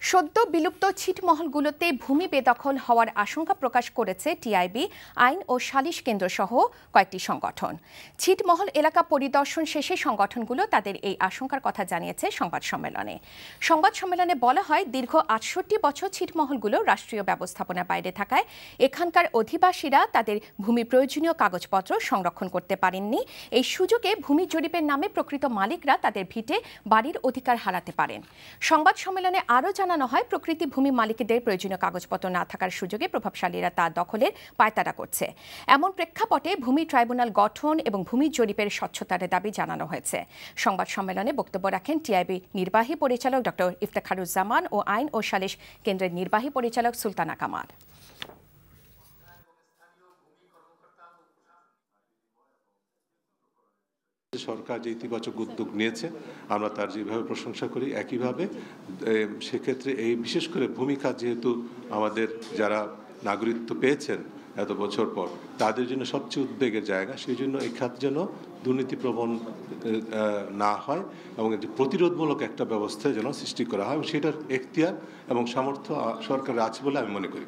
সদ্য বিলুপ্ত ছিটমহলগুলোতে ভূমি বেদখল হওয়ার আশঙ্কা প্রকাশ করেছে টিআইবি, আইন ও সালিশ কেন্দ্র সহ কয়েকটি সংগঠন। ছিটমহল এলাকা পরিদর্শন শেষে সংগঠনগুলো তাদের এই আশঙ্কার কথা জানিয়েছে সংবাদ সম্মেলনে। সংবাদ সম্মেলনে বলা হয়, দীর্ঘ ৬৮ বছর ছিটমহলগুলো রাষ্ট্রীয় ব্যবস্থাপনার বাইরে থাকায় এখানকার অধিবাসীরা তাদের ভূমি প্রয়োজনীয় কাগজপত্র সংরক্ষণ করতে পারেননি। এই সুযোগে ভূমি জরিপের নামে প্রকৃত মালিকরা তাদের ভিটে বাড়ির অধিকার হারাতে পারেন। সংবাদ সম্মেলনে আরও জানানো হয়, প্রকৃতি ভূমি মালিকদের প্রয়োজনীয় কাগজপত্র না থাকার সুযোগে প্রভাবশালীরা তা দখলের পায়তারা করছে। এমন প্রেক্ষাপটে ভূমি ট্রাইব্যুনাল গঠন এবং ভূমি জরিপের স্বচ্ছতার দাবি জানানো হয়েছে। সংবাদ সম্মেলনে বক্তব্য রাখেন টিআইবি নির্বাহী পরিচালক ডক্টর ইফতেখারুজ্জামান ও আইন ও সালিশ কেন্দ্রের নির্বাহী পরিচালক সুলতানা কামাল। সরকার যে ইতিবাচক উদ্যোগ নিয়েছে আমরা তার যেভাবে প্রশংসা করি, একইভাবে সেক্ষেত্রে এই বিশেষ করে ভূমিকা যেহেতু আমাদের যারা নাগরিকত্ব পেয়েছেন এত বছর পর, তাদের জন্য সবচেয়ে উদ্বেগের জায়গা। সেই জন্য এই খাত যেন দুর্নীতিপ্রবণ না হয় এবং প্রতিরোধমূলক একটা ব্যবস্থা যেন সৃষ্টি করা হয়, সেটার এখতিয়ার এবং সামর্থ্য সরকারের আছে বলে আমি মনে করি।